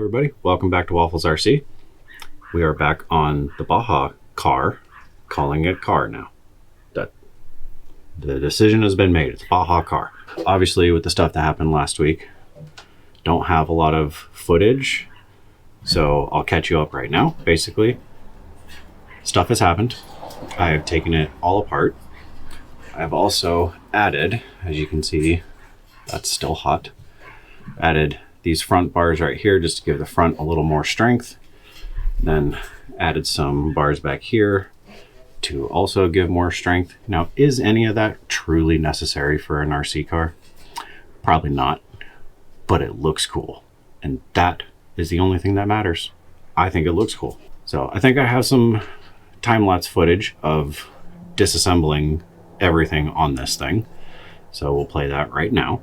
everybody, welcome back to Waffles RC. We are back on the Baja car, calling it car now. The decision has been made, it's Baja car. Obviously with the stuff that happened last week, don't have a lot of footage, so I'll catch you up right now. Basically, stuff has happened. I have taken it all apart. I've also added, as you can see, that's still hot, added these front bars right here just to give the front a little more strength. Then added some bars back here to also give more strength. Now, is any of that truly necessary for an RC car? Probably not, but it looks cool. And that is the only thing that matters. I think it looks cool. So I think I have some time-lapse footage of disassembling everything on this thing. So we'll play that right now.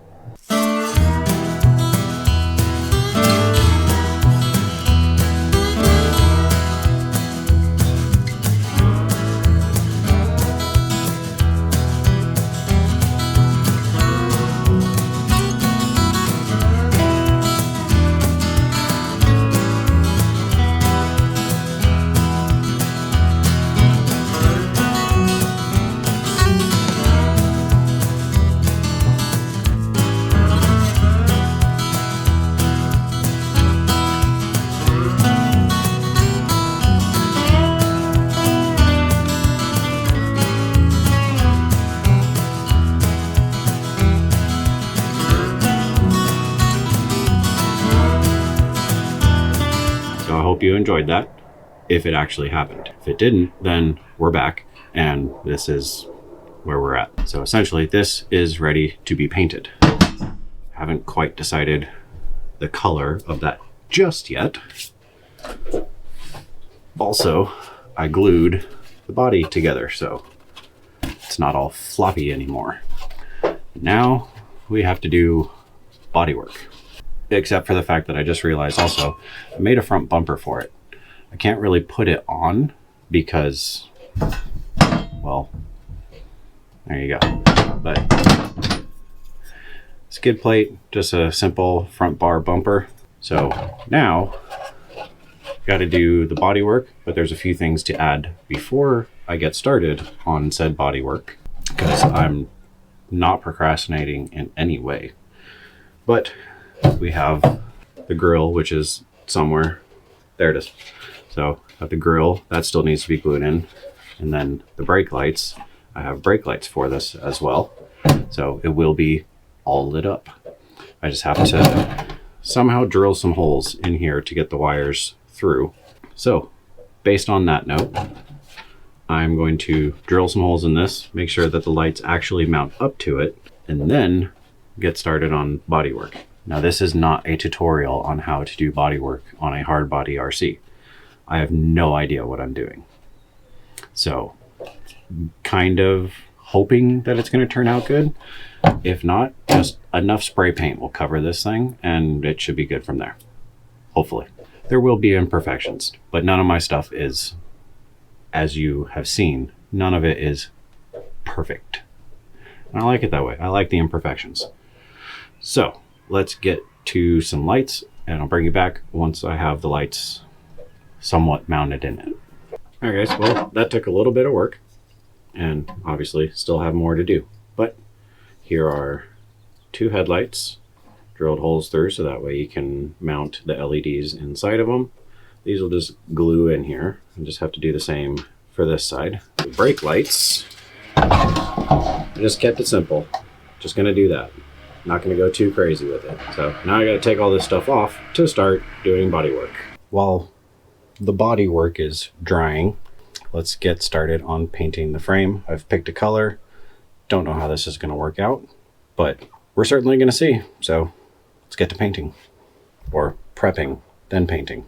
I hope you enjoyed that, if it actually happened. If it didn't, then we're back, and this is where we're at. So essentially, this is ready to be painted. Haven't quite decided the color of that just yet. Also, I glued the body together, so it's not all floppy anymore. Now we have to do bodywork. Except for the fact that I just realized also I made a front bumper for it. I can't really put it on because, well, there you go. But skid plate, just a simple front bar bumper. So now got to do the body work, but there's a few things to add before I get started on said body work, because I'm not procrastinating in any way. But we have the grill, which is somewhere. There it is. So have the grill, that still needs to be glued in. And then the brake lights, I have brake lights for this as well. So it will be all lit up. I just have to somehow drill some holes in here to get the wires through. So based on that note, I'm going to drill some holes in this, make sure that the lights actually mount up to it, and then get started on bodywork. Now, this is not a tutorial on how to do bodywork on a hard body RC. I have no idea what I'm doing. So, kind of hoping that it's going to turn out good. If not, just enough spray paint will cover this thing and it should be good from there. Hopefully. There will be imperfections, but none of my stuff is, as you have seen, none of it is perfect. And I like it that way. I like the imperfections. So, let's get to some lights, and I'll bring you back once I have the lights somewhat mounted in it. All right, guys, well, that took a little bit of work, and obviously still have more to do. But here are two headlights, drilled holes through, so that way you can mount the LEDs inside of them. These will just glue in here, and just have to do the same for this side. The brake lights, I just kept it simple. Just gonna do that. Not going to go too crazy with it. So now I got to take all this stuff off to start doing body work. While the body work is drying, let's get started on painting the frame. I've picked a color. Don't know how this is going to work out, but we're certainly going to see. So let's get to painting, or prepping, then painting.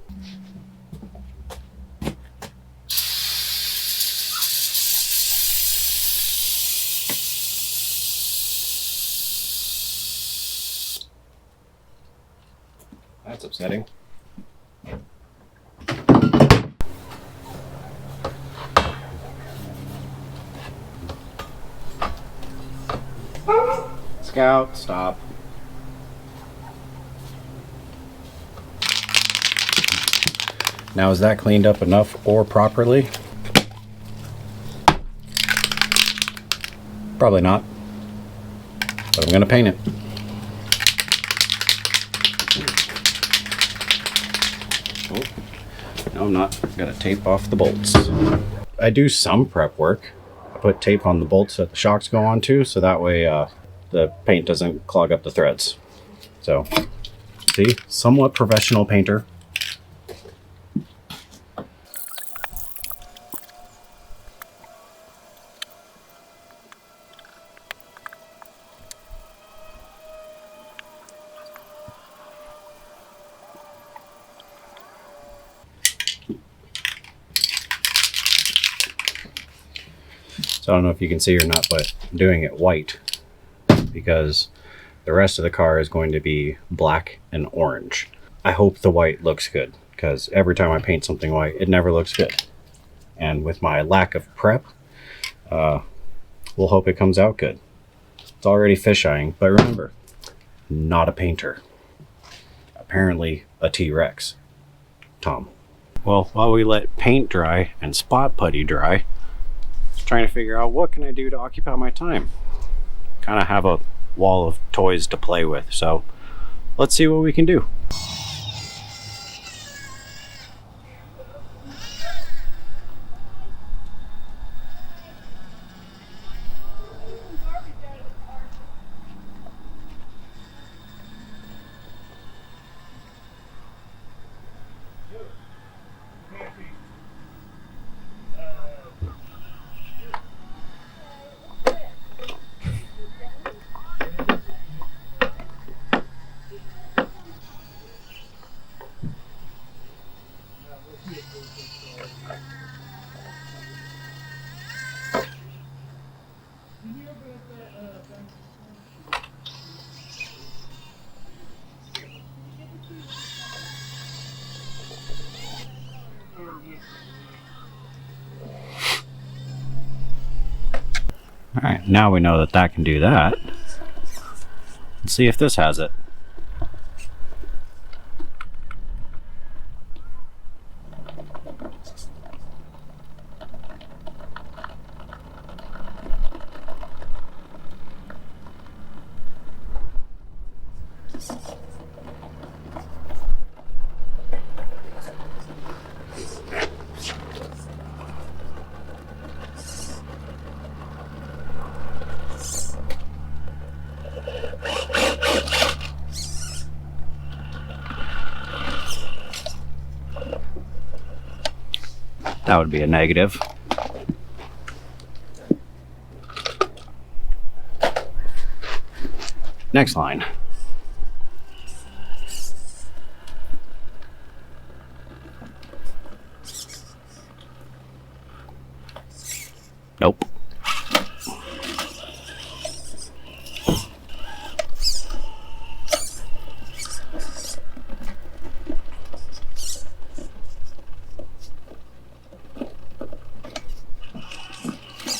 That's upsetting. Scout, stop. Now, is that cleaned up enough or properly? Probably not, but I'm gonna paint it. Oh, no, I'm not. Gotta tape off the bolts. I do some prep work. I put tape on the bolts that the shocks go onto, so that way the paint doesn't clog up the threads. So, see, somewhat professional painter. So I don't know if you can see or not, but I'm doing it white because the rest of the car is going to be black and orange. I hope the white looks good because every time I paint something white, it never looks good. And with my lack of prep, we'll hope it comes out good. It's already fisheyeing, but remember, not a painter. Apparently a T-Rex. Tom. Well, while we let paint dry and spot putty dry, trying to figure out what can I do to occupy my time. Kind of have a wall of toys to play with, so let's see what we can do. All right, now we know that that can do that. Let's see if this has it. That would be a negative. Next line. Nope.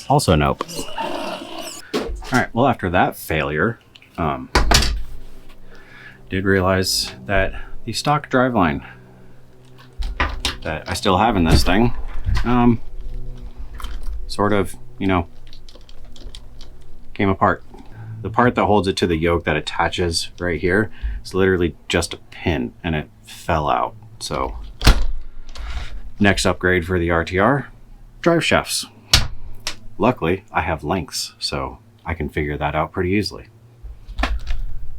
Also nope. Alright, well after that failure, did realize that the stock driveline that I still have in this thing, sort of, you know, came apart. The part that holds it to the yoke that attaches right here is literally just a pin and it fell out. So next upgrade for the RTR, drive shafts. Luckily, I have lengths, so I can figure that out pretty easily. Let's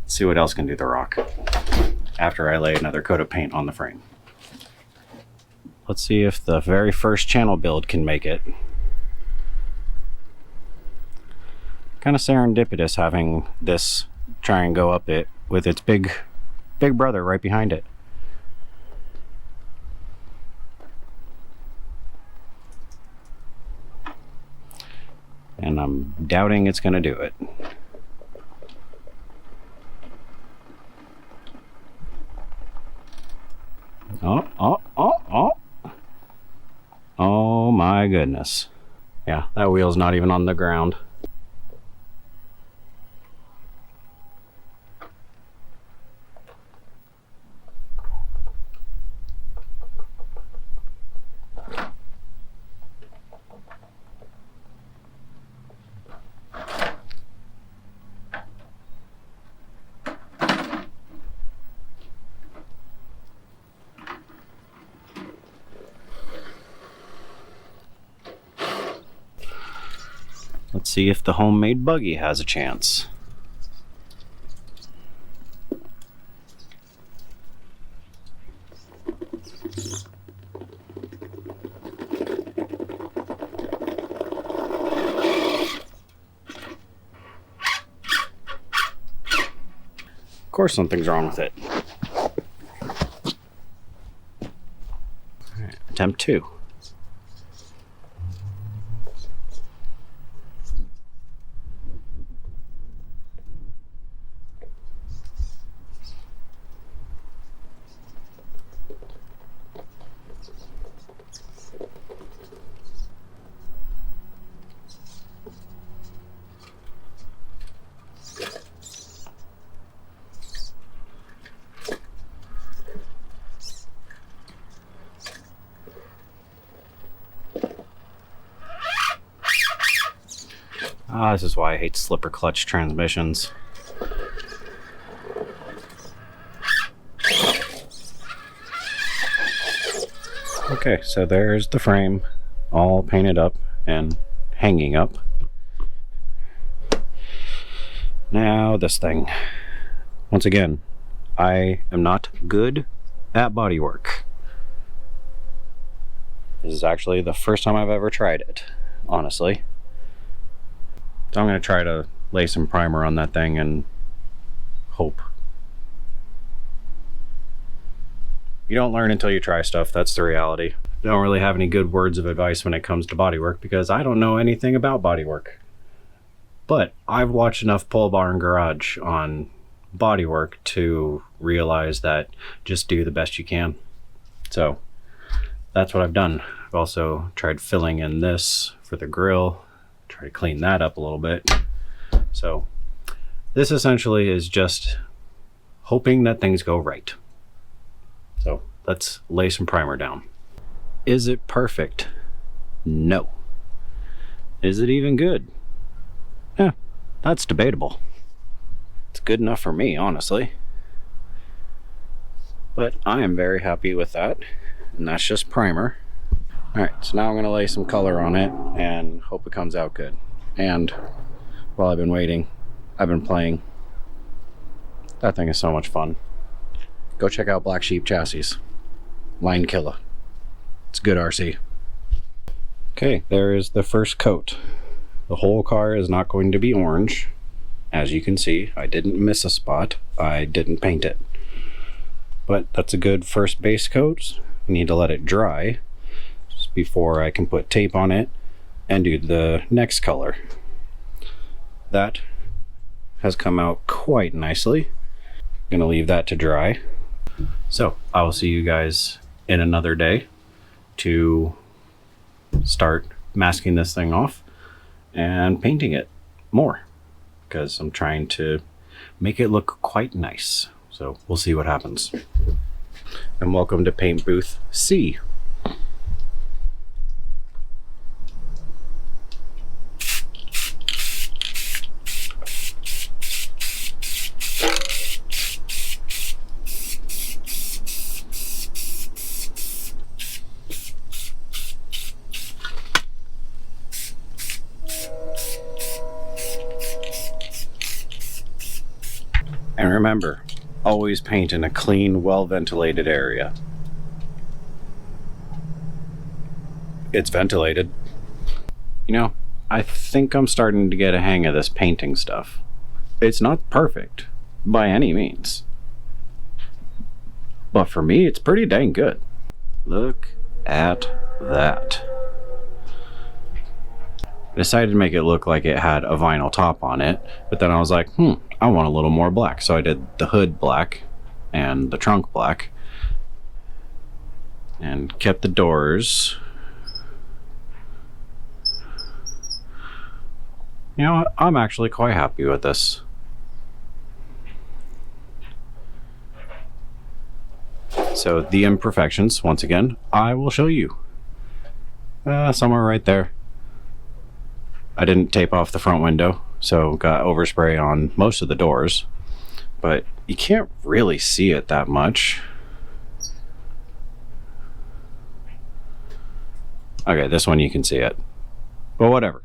see what else can do the rock after I lay another coat of paint on the frame. Let's see if the very first channel build can make it. Kind of serendipitous having this try and go up it with its big brother right behind it. And I'm doubting it's going to do it. Oh my goodness. Yeah, that wheel's not even on the ground. Let's see if the homemade buggy has a chance. Of course something's wrong with it. All right, attempt 2. This is why I hate slipper clutch transmissions. Okay, so there's the frame all painted up and hanging up. Now this thing. Once again, I am not good at bodywork. This is actually the first time I've ever tried it, honestly. So I'm going to try to lay some primer on that thing and hope. You don't learn until you try stuff, that's the reality. I don't really have any good words of advice when it comes to bodywork because I don't know anything about bodywork. But I've watched enough Pole Barn Garage on bodywork to realize that just do the best you can. So that's what I've done. I've also tried filling in this for the grill. Try to clean that up a little bit. So this essentially is just hoping that things go right. So let's lay some primer down. Is it perfect? No. Is it even good? That's debatable. It's good enough for me, honestly. But I am very happy with that. And that's just primer. Alright, so now I'm going to lay some color on it and hope it comes out good. And while I've been waiting, I've been playing. That thing is so much fun. Go check out Black Sheep Chassis. Line killer. It's good RC. Okay, there is the first coat. The whole car is not going to be orange. As you can see, I didn't miss a spot. I didn't paint it. But that's a good first base coat. I need to let it dry before I can put tape on it and do the next color. That has come out quite nicely. I'm gonna leave that to dry. So I will see you guys in another day to start masking this thing off and painting it more because I'm trying to make it look quite nice. So we'll see what happens. And welcome to Paint Booth C. And remember, always paint in a clean, well-ventilated area. It's ventilated. You know, I think I'm starting to get a hang of this painting stuff. It's not perfect, by any means. But for me, it's pretty dang good. Look at that. I decided to make it look like it had a vinyl top on it, but then I was like, I want a little more black. So I did the hood black and the trunk black and kept the doors. You know what? I'm actually quite happy with this. So the imperfections, once again, I will show you. Somewhere right there. I didn't tape off the front window, so got overspray on most of the doors, but you can't really see it that much. Okay, this one you can see it, but whatever.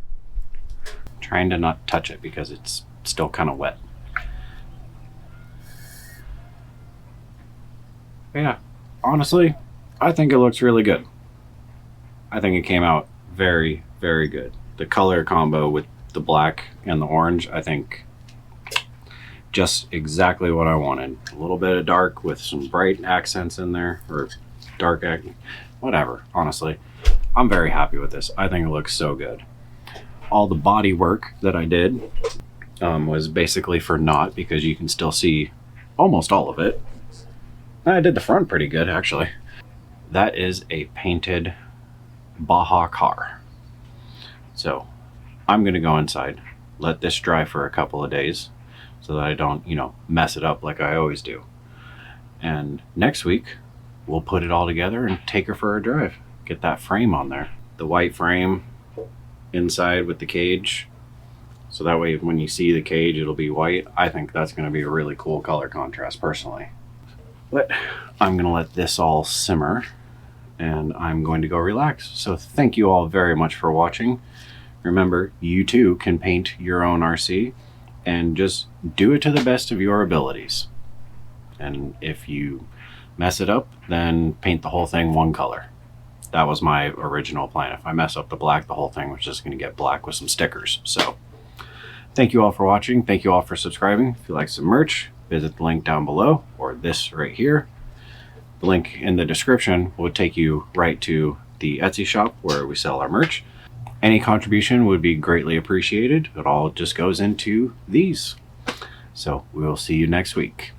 trying to not touch it because it's still kind of wet. Yeah, honestly, I think it looks really good. I think it came out very, very good. The color combo with the black and the orange, I think just exactly what I wanted. A little bit of dark with some bright accents in there, or dark, whatever. Honestly, I'm very happy with this. I think it looks so good. All the body work that I did was basically for naught because you can still see almost all of it. I did the front pretty good, actually. That is a painted Baja car. So I'm gonna go inside, let this dry for a couple of days so that I don't, mess it up like I always do. And next week, we'll put it all together and take her for a drive. Get that frame on there. The white frame inside with the cage. So that way when you see the cage, it'll be white. I think that's gonna be a really cool color contrast personally. But I'm gonna let this all simmer and I'm going to go relax. So thank you all very much for watching. Remember, you too can paint your own RC and just do it to the best of your abilities. And if you mess it up, then paint the whole thing one color. That was my original plan. If I mess up the black, the whole thing was just gonna get black with some stickers. So thank you all for watching. Thank you all for subscribing. If you like some merch, visit the link down below or this right here. The link in the description will take you right to the Etsy shop where we sell our merch. Any contribution would be greatly appreciated. It all just goes into these. So we will see you next week.